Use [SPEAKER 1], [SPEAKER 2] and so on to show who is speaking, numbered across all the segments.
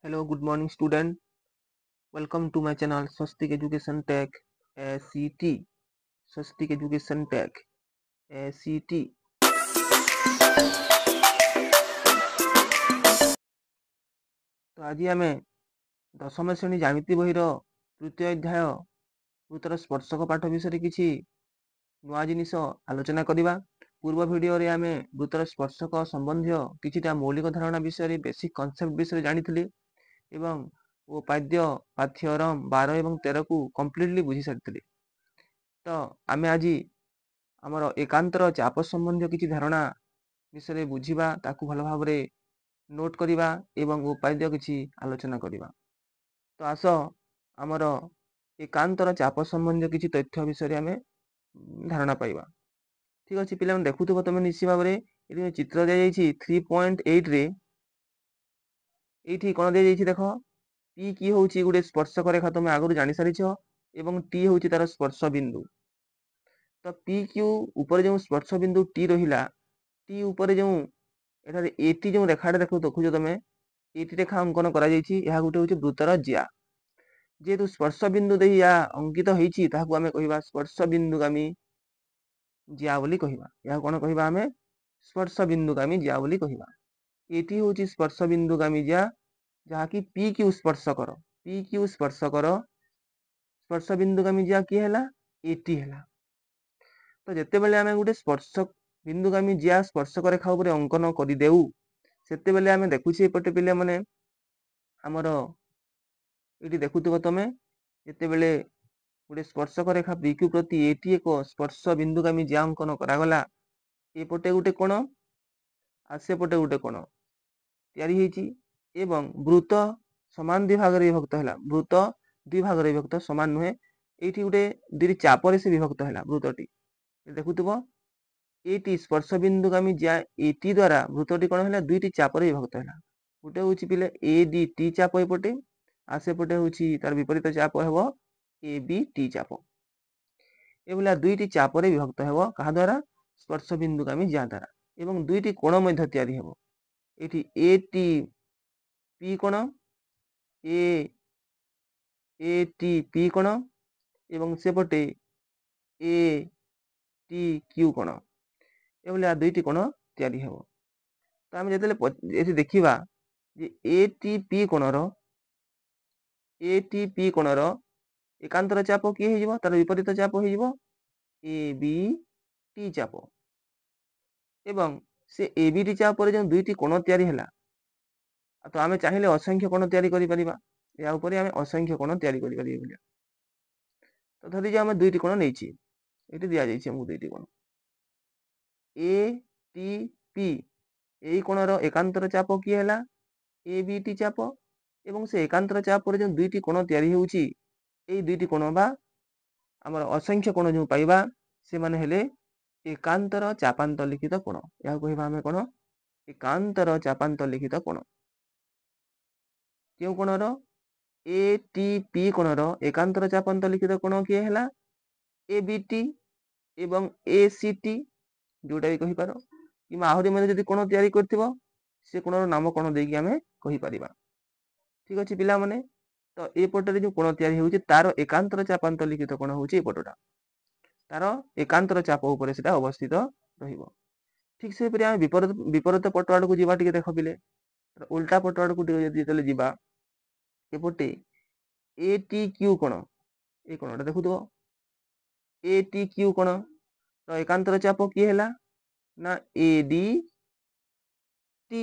[SPEAKER 1] Hello, good morning, student. Welcome to my channel Swastik Education Tech ACT. Swastik Education Tech ACT. ତ ଆଜି ଆମେ ଦଶମ ଶ୍ରେଣୀ ଜ୍ୟାମିତି ବହିର ତୃତୀୟ ଅଧ୍ୟାୟ ବୃତ୍ତର ସ୍ପର୍ଶକ ପାଠ ବିଷୟରେ କିଛି ନୂଆ ଜିନିଷ ଆଲୋଚନା କରିବା। ପୂର୍ବ ଭିଡ଼ିଓରେ ଆମେ ବୃତ୍ତର ସ୍ପର୍ଶକ ସମ୍ବନ୍ଧୀୟ କିଛିଟା ମୌଳିକ ଧାରଣା ବିଷୟରେ ବେସିକ୍ କନସେପ୍ଟ ବିଷୟରେ ଜାଣିଥିଲେ ଏବଂ ପାଦ୍ୟ ପାଥ୍ୟରମ୍ 12 ଏବଂ 13କୁ କମ୍ପ୍ଲିଟଲି ବୁଝି ସାରିଥିଲେ। ତ ଆମେ ଆଜି ଆମର ଏକାନ୍ତର ଚାପ ସମ୍ବନ୍ଧୀୟ କିଛି ଧାରଣା ବିଷୟରେ ବୁଝିବା, ତାକୁ ଭଲ ଭାବରେ ନୋଟ୍ କରିବା ଏବଂ ଉପାଦ୍ୟ କିଛି ଆଲୋଚନା କରିବା। ତ ଆସ ଆମର ଏକାନ୍ତର ଚାପ ସମ୍ବନ୍ଧୀୟ କିଛି ତଥ୍ୟ ବିଷୟରେ ଆମେ ଧାରଣା ପାଇବା। ଠିକ୍ ଅଛି ପିଲାମାନେ, ଦେଖୁଥିବ ତମେ ନିଶ୍ଚିତ ଭାବରେ ଏଠି ଚିତ୍ର ଦିଆଯାଇଛି 3.8ରେ। ଏଇଠି କ'ଣ ଦିଆଯାଇଛି ଦେଖ, ପି କି ହେଉଛି ଗୋଟେ ସ୍ପର୍ଶକ ରେଖା, ତମେ ଆଗରୁ ଜାଣିସାରିଛ, ଏବଂ ଟି ହେଉଛି ତାର ସ୍ପର୍ଶ ବିନ୍ଦୁ। ତ ପି କ୍ୟୁ ଉପରେ ଯେଉଁ ସ୍ପର୍ଶ ବିନ୍ଦୁ ଟି ରହିଲା, ଟି ଉପରେ ଯେଉଁ ଏଠାରେ ଏଟି ଯେଉଁ ରେଖାଟା ଦେଖୁଛ ତମେ, ଏଟି ରେଖା ଅଙ୍କନ କରାଯାଇଛି। ଏହା ଗୋଟେ ହେଉଛି ବୃତ୍ତର ଜିଆ। ଯେହେତୁ ସ୍ପର୍ଶ ବିନ୍ଦୁ ଦେଇ ଏହା ଅଙ୍କିତ ହେଇଛି, ତାହାକୁ ଆମେ କହିବା ସ୍ପର୍ଶ ବିନ୍ଦୁଗାମୀ ଜିଆ ବୋଲି କହିବା। ଏହା କ'ଣ କହିବା ଆମେ? ସ୍ପର୍ଶ ବିନ୍ଦୁଗାମୀ ଜିଆ ବୋଲି କହିବା। ଏଟି ହେଉଛି ସ୍ପର୍ଶ ବିନ୍ଦୁଗାମୀ ଜିଆ, ଯାହାକି ପି କ୍ୟୁ ସ୍ପର୍ଶକର। ପି କ୍ୟୁ ସ୍ପର୍ଶକର ସ୍ପର୍ଶ ବିନ୍ଦୁଗାମୀ ଜିଆ କିଏ ହେଲା? ଏଟି ହେଲା। ତ ଯେତେବେଳେ ଆମେ ଗୋଟେ ସ୍ପର୍ଶ ବିନ୍ଦୁଗାମୀ ଜିଆ ସ୍ପର୍ଶକ ରେଖା ଉପରେ ଅଙ୍କନ କରିଦେଉ, ସେତେବେଳେ ଆମେ ଦେଖୁଛେ ଏପଟେ ପିଲାମାନେ ଆମର ଏଠି ଦେଖୁଥିବ ତମେ, ଯେତେବେଳେ ଗୋଟେ ସ୍ପର୍ଶକ ରେଖା ପିକ୍ୟୁ ପ୍ରତି ଏଟି ଏକ ସ୍ପର୍ଶ ବିନ୍ଦୁଗାମୀ ଜିଆ ଅଙ୍କନ କରାଗଲା, ଏପଟେ ଗୋଟେ କୋଣ ଆଉ ସେପଟେ ଗୋଟେ କୋଣ ତିଆରି ହେଇଛି ଏବଂ ବୃତ୍ତ ସମାନ ଦୁଇ ଭାଗରେ ବିଭକ୍ତ ହେଲା। ବୃତ୍ତ ଦୁଇ ଭାଗରେ ବିଭକ୍ତ, ସମାନ ନୁହେଁ। ଏଇଠି ଗୋଟେ ଦୁଇଟି ଚାପରେ ସେ ବିଭକ୍ତ ହେଲା ବୃତ୍ତଟି। ଦେଖୁଥିବ ଏଟି ସ୍ପର୍ଶ ବିନ୍ଦୁଗାମୀ ଜିଆ ଏଟି ଦ୍ୱାରା ବୃତ୍ତଟି କ'ଣ ହେଲା? ଦୁଇଟି ଚାପରେ ବିଭକ୍ତ ହେଲା। ଗୋଟେ ହେଉଛି ପିଲେ ଏ ଡି ଟି ଚାପ ଏପଟେ, ଆଉ ସେପଟେ ହେଉଛି ତାର ବିପରୀତ ଚାପ ହେବ ଏ ବି ଟି ଚାପ। ଏଭଳିଆ ଦୁଇଟି ଚାପରେ ବିଭକ୍ତ ହେବ କାହା ଦ୍ୱାରା? ସ୍ପର୍ଶ ବିନ୍ଦୁଗାମୀ ଜିଆ ଦ୍ୱାରା। ଏବଂ ଦୁଇଟି କୋଣ ମଧ୍ୟ ତିଆରି ହେବ। ଏଠି ଏ ଟି ପି କୋଣ, ଏ ଟି ପି କୋଣ ଏବଂ ସେପଟେ ଏ ଟି କ୍ୟୁ କୋଣ। ଏଭଳିଆ ଦୁଇଟି କୋଣ ତିଆରି ହେବ। ତ ଆମେ ଯେତେବେଳେ ଏଠି ଦେଖିବା ଯେ ଏ ଟି ପି କୋଣର ଏକାନ୍ତର ଚାପ କିଏ ହେଇଯିବ? ତାର ବିପରୀତ ଚାପ ହେଇଯିବ ଏ ବି ଟି ଚାପ। ଏବଂ ସେ ଏ ବି ଟି ଚାପରେ ଯେଉଁ ଦୁଇଟି କୋଣ ତିଆରି ହେଲା, ତ ଆମେ ଚାହିଁଲେ ଅସଂଖ୍ୟ କୋଣ ତିଆରି କରିପାରିବା। ଏହା ଉପରେ ଆମେ ଅସଂଖ୍ୟ କୋଣ ତିଆରି କରିପାରିବା। ତ ଧରିକି ଆମେ ଦୁଇଟି କୋଣ ନେଇଛି, ଏଠି ଦିଆଯାଇଛି ଆମକୁ ଦୁଇଟି କୋଣ ଏ ଟି ପି। এই কোণର ଏକାନ୍ତର ଚାପ କିଏ ହେଲା? ଏ ବି ଟି ଚାପ। ଏବଂ ସେ ଏକାନ୍ତର ଚାପରେ ଯେଉଁ ଦୁଇଟି କୋଣ ତିଆରି ହେଉଛି, ଏଇ ଦୁଇଟି କୋଣ ବା ଆମର ଅସଂଖ୍ୟ କୋଣ ଯେଉଁ ପାଇବା, ସେମାନେ ହେଲେ ଏକାନ୍ତର ଚାପାନ୍ତଲିଖିତ କୋଣ। ଏହାକୁ କହିବା ଆମେ କ'ଣ? ଏକାନ୍ତର ଚାପାନ୍ତଲିଖିତ କୋଣ। କେଉଁ କୋଣର? ଏ ଟି ପି କୋଣର ଏକାନ୍ତର ଚାପାନ୍ତଲିଖିତ କୋଣ କିଏ ହେଲା? ଏ ବି ଟି ଏବଂ ଏ ସି ଟି, ଯୋଉଟା ବି କହିପାର। କିମ୍ବା ଆହୁରି ମଧ୍ୟ ଯଦି କୋଣ ତିଆରି କରିଥିବ, ସେ କୋଣର ନାମ କ'ଣ ଦେଇକି ଆମେ କହିପାରିବା। ଠିକ୍ ଅଛି ପିଲାମାନେ, ତ ଏପଟରେ ଯେଉଁ କୋଣ ତିଆରି ହେଉଛି, ତାର ଏକାନ୍ତର ଚାପାନ୍ତଲିଖିତ କୋଣ ହେଉଛି ଏପଟଟା। ତାର ଏକାନ୍ତର ଚାପ ଉପରେ ସେଟା ଅବସ୍ଥିତ ରହିବ। ଠିକ୍ ସେହିପରି ଆମେ ବିପରୀତ ପଟ ଆଡ଼କୁ ଯିବା। ଟିକେ ଦେଖ ପିଲେ, ଉଲ୍ଟା ପଟ ଆଡ଼କୁ ଟିକେ ଯେତେବେଳେ ଯିବା, ଏପଟେ ଏ ଟି କ୍ୟୁ କୋଣ, ଏ କୋଣଟା ଦେଖୁଥିବ ଏ ଟି କ୍ୟୁ କୋଣର ଏକାନ୍ତର ଚାପ କିଏ ହେଲା? ନା ଏ ଡି ଟି।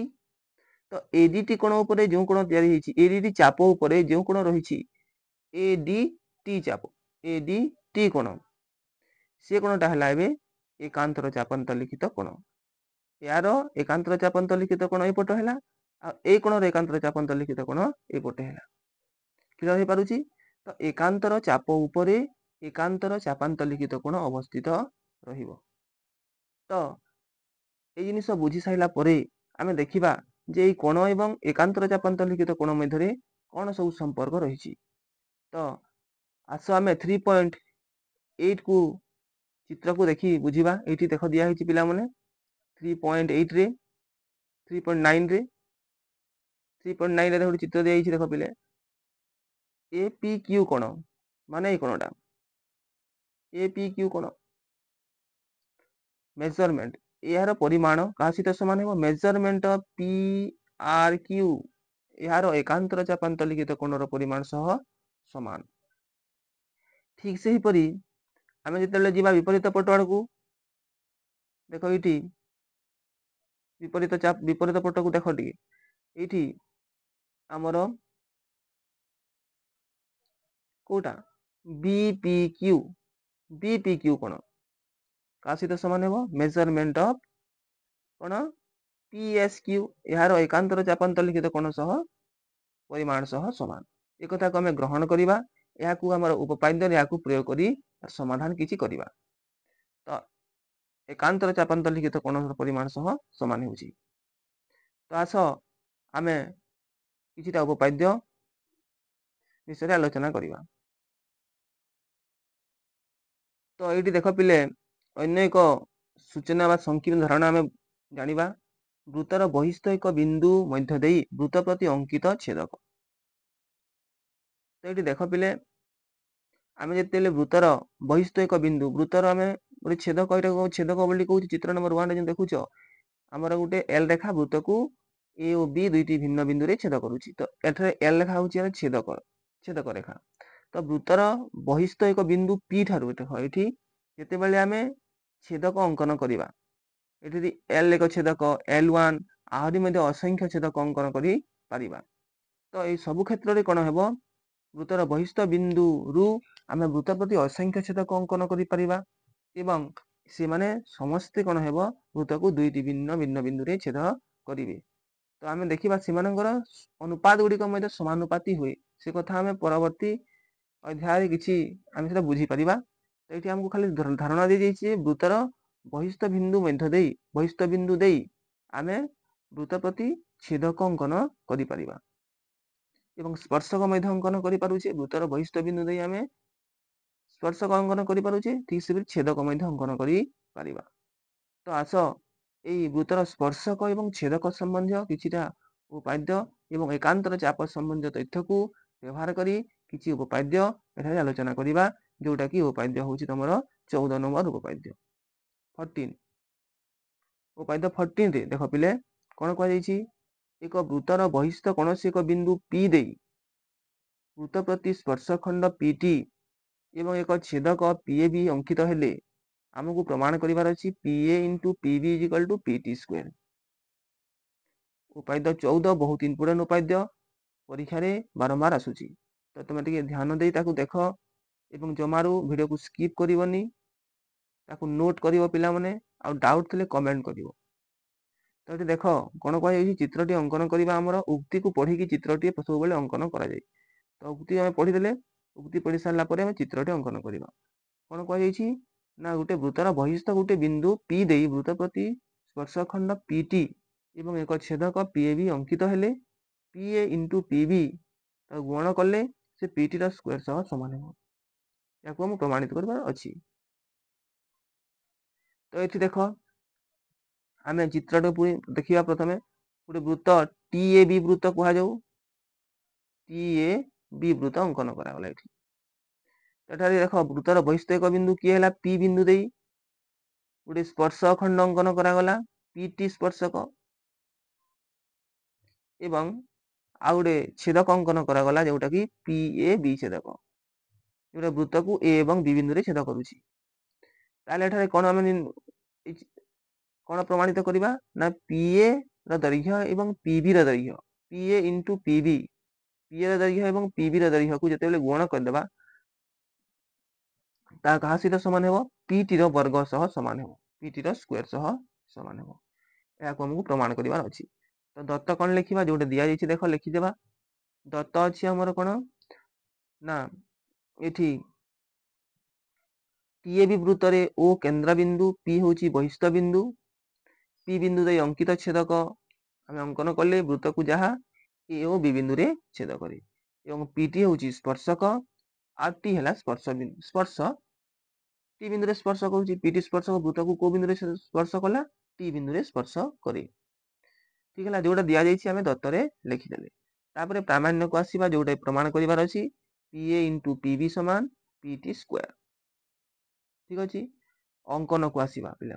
[SPEAKER 1] ତ ଏ ଡି ଟି କୋଣ ଉପରେ ଯେଉଁ କୋଣ ତିଆରି ହେଇଛି, ଏ ଡି ଟି ଚାପ ଉପରେ ଯେଉଁ କୋଣ ରହିଛି ଏ ଡି ଟି ଚାପ, ଏ ଡି ଟି କୋଣ, ସେ କୋଣଟା ହେଲା ଏବେ ଏକାନ୍ତର ଚାପାନ୍ତଲିଖିତ କୋଣ। ଏହାର ଏକାନ୍ତର ଚାପାନ୍ତଲିଖିତ କୋଣ ଏପଟ ହେଲା, ଆଉ ଏଇ କୋଣର ଏକାନ୍ତର ଚାପାନ୍ତଲିଖିତ କୋଣ ଏପଟେ ହେଲା। କ୍ଲିୟର ହେଇପାରୁଛି? ତ ଏକାନ୍ତର ଚାପ ଉପରେ ଏକାନ୍ତର ଚାପାନ୍ତଲିଖିତ କୋଣ ଅବସ୍ଥିତ ରହିବ। ତ এই ଜିନିଷ ବୁଝି ସାରିଲା ପରେ ଆମେ ଦେଖିବା ଯେ ଏଇ କୋଣ ଏବଂ ଏକାନ୍ତର ଚାପାନ୍ତଲିଖିତ କୋଣ ମଧ୍ୟରେ କ'ଣ ସବୁ ସମ୍ପର୍କ ରହିଛି। ତ ଆସ ଆମେ 3.8କୁ ଚିତ୍ରକୁ ଦେଖି ବୁଝିବା। ଏଇଠି ଦେଖ ଦିଆହେଇଛି ପିଲାମାନେ 3.8ରେ 3.9ରେ 3.9 ରେ ଗୋଟେ ଚିତ୍ର ଦିଆଯାଇଛି ଦେଖ ପିଲେ ए पी क्यू कोण माने ଏଇ କୋଣଟା ए पी क्यू कोण मेजरमेंट यार परिमाण କାହା ସହିତ ସମାନ ହେବ measurement of P R Q यार एकांतर चापांतर लिखित कोणର परिमाण सह समान ठीक सेହିପରି ଆମେ ଯେତେବେଳେ ଯିବା ବିପରୀତ ପଟ ଆଡ଼କୁ ଦେଖ ଏଇଠି ବିପରୀତ ପଟକୁ ଦେଖ ଟିକେ ଏଇଠି ଆମର କୋଉଟା बीपीक्यू कोण का सहित समान हेबो मेजरमेंट ऑफ कोण पीएसक्यू यार एकांतर चापांतर लिखित कोण सह परिमाण सह समान एक कथा को हमें ग्रहण करिबा याकू हमर उपपाद्य याकू प्रयोग करी समाधान किछि करिबा तो एकांतर चापांतर लिखित कोण परिमाण सह समान होउछि तो आस आमे किछिटा उपपाद्य विषय आलोचना करिबा तो ये देख पिले अन्य एक सूचना बा संकीर्ण धारणा आम जानिबा वृत्तर बहिस्थ एक बिंदु मध्य देई वृत्त प्रति अंकित छेदक तो ये देख पिले आम जिते वृत्तर बहिस्थ एक बिंदु वृत्तर आम गोटे छेदक छेदक बोली कहूँ चित्र नंबर 1 जो देखुच आमर गोटे एल रेखा वृत्त को ए और बी दुईटी भिन्न बिंदु रे छेद करुछि तो एठारे एल रेखा होछि छेदक छेदक रेखा तो वृत्तर बहिस्थ एक बिंदु पी ठारू एठी जेतेबेले आमे छेदक अंकन करिबा एठी एल एक छेदक L1 आहरी मध्ये असंख्य छेदक अंकन करि पारिबा तो ए सब क्षेत्र रे कोन हेबो वृत्तर बहिस्थ बिंदु रु आमे वृत्त प्रति असंख्य छेदक अंकन करि पारिबा एवं से माने समस्त कोन हेबो वृत्त को दुईटी भिन्न भिन्न बिंदु रे छेद करिवे तो आमे देखिबा सेमानकर अनुपात गुडी मध्ये समानुपाती हुए से कथा आमे परवर्ती अध्याय किछि आमे सेटा बुझी परिबा तो एठी हमको खाली धारणा दे दैछि वृत्तर बहिस्थ बिंदु मध्य देई बहिस्थ बिंदु देई आमे वृत्त प्रति छेदक अंकन करि परिबा एवं स्पर्शक मध्य अंकन करि पारुछि वृत्तर बहिस्थ बिंदु देई आमे स्पर्शक अंकन करि पारुछि ठीक से छेदक मध्य अंकन करि परिबा तो आस एई वृत्तर स्पर्शक एवं छेदक संबंधी किछिटा उपाद्य एवं एकांतर चाप संबंधी तथ्य को व्यवहार करी किछि उपपाद्य एठारे आलोचना करिबा जोटा कि उपाद्य होछि तमरो 14 नंबर उपपाद्य 14 उपाद्य 14 रे देखो पिले कोन कहै छि एक वृत्तर बहिस्थ कोनोसी एक बिंदु P देई वृत्त प्रति स्पर्शखंड PT एवं एक छेदक PAB अंकित हेले हमकु प्रमाण करिवार अछि PA * PB = PT²। उपाद्य 14 बहुत इंपोर्टेंट उपाद्य परीक्षा रे बारंबार आसुची तो तुम टिके ध्यान देई ताकू देखो एवं जमारू वीडियो को स्किप करिवनी ताकू नोट करिवो पिला माने आ डाउट थिले कमेंट करिवो तो ये देखो कोन कहै चित्रटी अंकन करिबा हमर उक्ति को पढ़ी कि चित्रटी सब बेले अंकन करा जाय तो उक्ति हम पढ़ी देले उक्ति पढ़ी सारला परे हम चित्रटी अंकन करिबा कोन कहै छि ना गुटे वृत्तर बहिस्थ गुटे बिंदु P देई वृत्त प्रति स्पर्शखंड PT एवं एक छेदक PAB अंकित हेले PA * PB गुण कले से PT ର स्क्वायर सह समान हेबो याकू हम प्रमाणित करबार अछि तो एठी देखो आमे चित्रटे पुरी देखिबा प्रथमे गुटे वृत्त TAB वृत्त कुहा जाऊ TAB वृत्त अंकन करा गला एठी एठारे देखो वृत्तर बहिस्थ एक बिंदु की हैला P बिंदु देई गुटे स्पर्शक खंड अंकन करा गला PT स्पर्शक एवं आ गुटे छेदक अंकन करा गला जोटा कि PAB छेदक जोटा वृत्त को A एवं B बिंदु रे छेद करूछि ताले एठारे कोन हम कोन प्रमाणित करिबा ना PA ର दैर्घ्य एवं PB ର दैर्घ्य PA * PB PA ର दैर्घ्य एवं PB ର दैर्घ्य को जेतेबेले गुण कर देबा ता कहा सहित समान हेबो PT ର वर्ग सह समान हेबो PT ର स्क्वायर सह समान हेबो या को हमहु प्रमाण करिवार अछि तो दत्त कोन लिखिबा जोटे दिया जायछि देखो लिखि देबा दत्त अछि हमर कोन ना एठी TAB वृत्त रे O केंद्र बिंदु P होछि बहिस्थ बिंदु P बिंदु दे अंकित छेदक हम अंकन कले वृत्त को जहा A ओ B बिंदु रे छेद करी एवं PT होछि स्पर्शक RT हैला स्पर्श बिंदु स्पर्श T बिंदु रे स्पर्श करूछि PT स्पर्शक वृत्त को बिंदु रे स्पर्श कला T बिंदु रे स्पर्श करी ठीक है जोटा दिया जायछि हमें दत्त रे लिखि देले तापर प्रामाण्य को आसीबा जोटा प्रमाण करिवार अछि PA * PB समान PT स्क्वायर। ठीक अछि अंकन को आसीबा पिला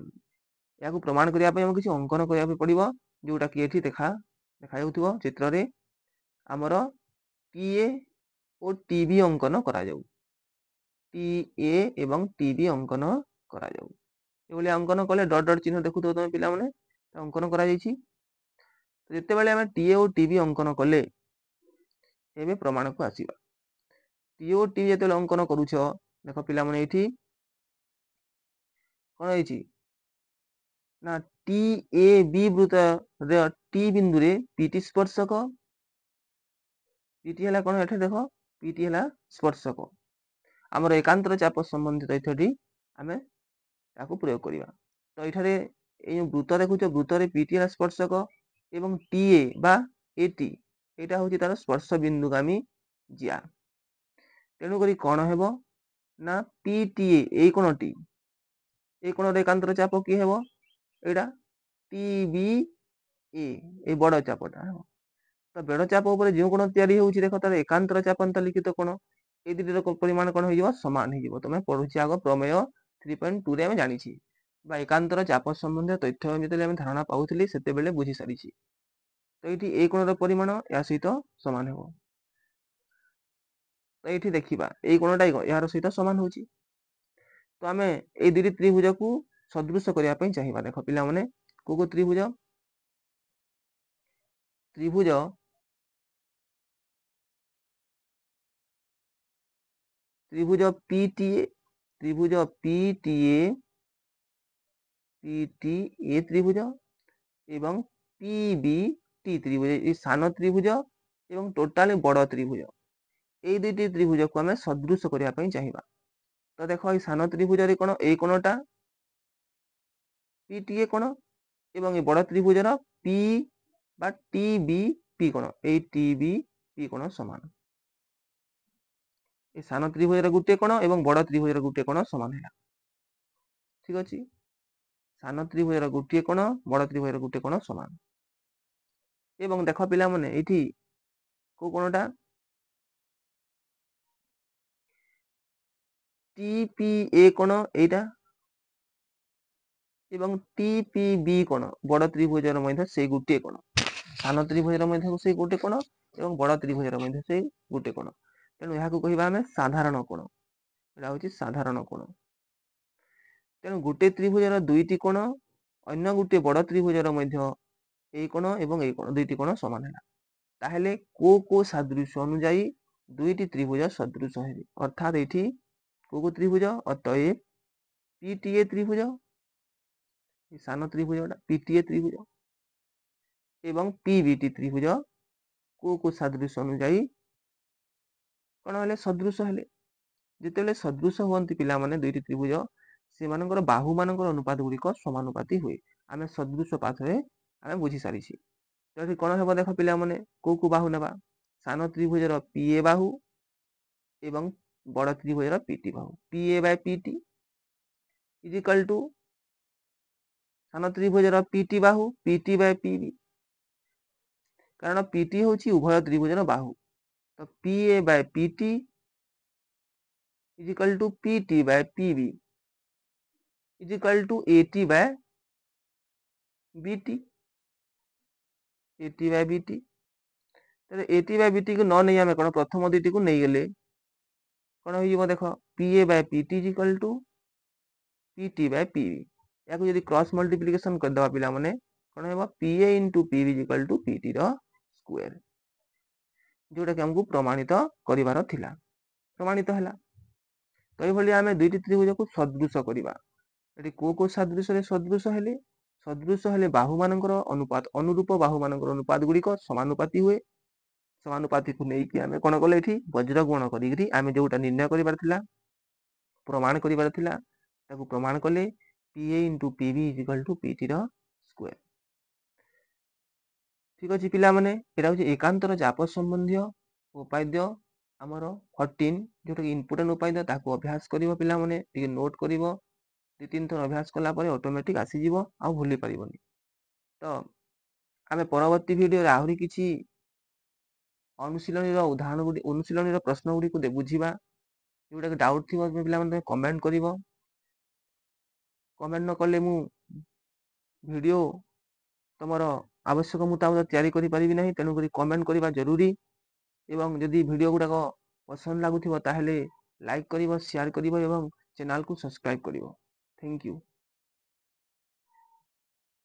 [SPEAKER 1] याकू प्रमाण करिया पय हम किछि अंकन करिया पय पड़िबो जोटा कि एठी देखा हेउथिबो चित्र रे हमर PA और TB अंकन करा जाऊ TA एवं TB अंकन करा जाऊ एभली अंकन कले डॉट डॉट चिन्ह देखुथो तमे पिला माने अंकन करा जाईछि जेते बेले हम TA और TB अंकन कले एबे प्रमाण को आसीबा TA और TB जेते अंकन करूछो देखो पिला माने एठी कोन होईछि ना TAB वृत्त रे T बिंदु रे PT स्पर्शक PT हला कोन एठी देखो PT हला स्पर्शक हमर एकांतर चाप संबंधित तथ्यटी आमे ताकू प्रयोग करिवा तो एठारे ए वृत्त देखुछ वृत्त रे PT हला स्पर्शक एवं TA बा AT एटा होची तार स्पर्श बिंदुगामी जिया तेणु करी कोन हेबो ना PTA ए कोणटी ए कोण रे एकांतर चाप की हेबो एटा TBA ए बड़ चापटा हेबो तो बड़ चाप ऊपर जे कोण तयारी होउची देखो तार एकांतर चापांत लिखित कोण ए दुटीर परिमाण कोन हो जिवो समान हो जिवो तमे पढुची आगो प्रमेय 3.2 रे हम जानिछि बा एकांतर चाप संबंधी तथ्य जेतेले हम धारणा पाउथली सेते बेले बुझी सारिछि तो एठी ए कोणर परिमाण या सहित समान हेबो तो एठी देखिबा ए कोणटा यार सहित समान होउची तो आमे ए दुटी त्रिभुज को सदृश करिया पय चाहिबा देखो पिला माने को त्रिभुज त्रिभुज त्रिभुज PTA त्रिभुज PTA PTA त्रिभुज एवं PBT त्रिभुज ए सान त्रिभुज एवं टोटाली बड़ त्रिभुज ए दुटी त्रिभुज को आमे सदृश करिया पय चाहिबा तो देखो ए सान त्रिभुज रे कोन ए कोणटा PTA कोण एवं ए बड़ त्रिभुज रा P बा TBP कोण ए TBP कोण समान ए सान त्रिभुज रा गुटे कोण एवं बड़ त्रिभुज रा गुटे कोण समान हैला ठीक अछि सान त्रिभुज रा गुटे कोण बड़ त्रिभुज रा गुटे कोण समान एवं देखो पिला माने एठी को कोणटा TPA कोण एटा एवं TPB कोण बड़ त्रिभुज रा मध्य से गुटे कोण सान त्रिभुज रा मध्य से गुटे कोण एवं बड़ त्रिभुज रा मध्य से गुटे कोण तेणु याकू कहिबा हमें साधारण कोण एटा होची साधारण कोण तेणु गुटे त्रिभुज रा दुईटी कोण अन्य गुटे बड़ त्रिभुज रा मध्य ए कोण एवं ए कोण दुईटी कोण समान हैला ताहेले को सादृश्य अनुଯାयी दुईटी त्रिभुज सदृश हेबे अर्थात एठी को त्रिभुज अतएव PTA त्रिभुज सान त्रिभुजटा PTA त्रिभुज एवं PBT त्रिभुज को सादृश्य अनुଯାयी कोन हेले सदृश हेले जेतेले सदृश हुअन्ति पिला माने दुईटी त्रिभुज सेमानकर बाहु मानकर अनुपात गुड़िक समानुपाती हुए आमे सदृश पाठरे आमे बुझी सारिछि तो कोन हेबो देखो पिला माने को बाहु नेबा सान त्रिभुज रो PA बाहु एवं बड़ त्रिभुज रो PT बाहु PA by PT is equal to सान त्रिभुज रो PT बाहु PT बाय PB कारण PT होची उभय त्रिभुज रो बाहु तो PA by PT is equal to PT by PB is equal to AT by BT AT by BT तेरे AT बाय BT को न नहीं हमें कोन प्रथम दुईटी को नहीं गेले कोन होई जिवो देखो PA by PT is equal to PT by PB याकू यदि क्रॉस मल्टीप्लिकेशन कर दबा पिला माने कोन हेबो PA * PB is equal to PT रो स्क्वायर जोटा कि हमको प्रमाणित करिवार थिला प्रमाणित हैला तो ए भली हमें दुईटी त्रिभुज को सदृश करिवा एटी को सदृश हेले बाहु मानकर अनुपात अनुरूप बाहु मानकर अनुपात गुड़िक समानुपाती हुए समानुपाती को नहीं कि आमे कोन कले एठी वज्र गुण करी आमे जोटा निर्णय करिवार थिला प्रमाण करिवार थिला ताकू प्रमाण कले PA * PB is equal to PT रो स्क्वायर ठीक अछि पिला माने एटा होची एकांतर चाप संबंधी उपाद्य हमर 14 जोटा कि इम्पोर्टेंट उपाद्य ताकू अभ्यास करिवो पिला माने टिके नोट करिवो दि तीन थर अभ्यास कला परे ऑटोमेटिक आसी जीवो आ भूली परिबोनी तो आमे परवर्ती वीडियो रे आहुरी किछि ଅନୁଶୀଳନୀର ଅନୁଶୀଳନୀର ପ୍ରଶ୍ନ ଗୁଡ଼ିକୁ ବୁଝିବା। ଯୋଉଟାକି ଡାଉଟ୍ ଥିବ ପିଲାମାନେ କମେଣ୍ଟ କରିବ। କମେଣ୍ଟ ନ କଲେ ମୁଁ ଭିଡ଼ିଓ ତମର ଆବଶ୍ୟକ ମୁତାବକ ତିଆରି କରିପାରିବି ନାହିଁ। ତେଣୁକରି କମେଣ୍ଟ କରିବା ଜରୁରୀ ଏବଂ ଯଦି ଭିଡ଼ିଓ ଗୁଡ଼ାକ ପସନ୍ଦ ଲାଗୁଥିବ ତାହେଲେ ଲାଇକ୍ କରିବ, ସେୟାର କରିବ ଏବଂ ଚ୍ୟାନେଲକୁ ସବସ୍କ୍ରାଇବ କରିବ। Thank you.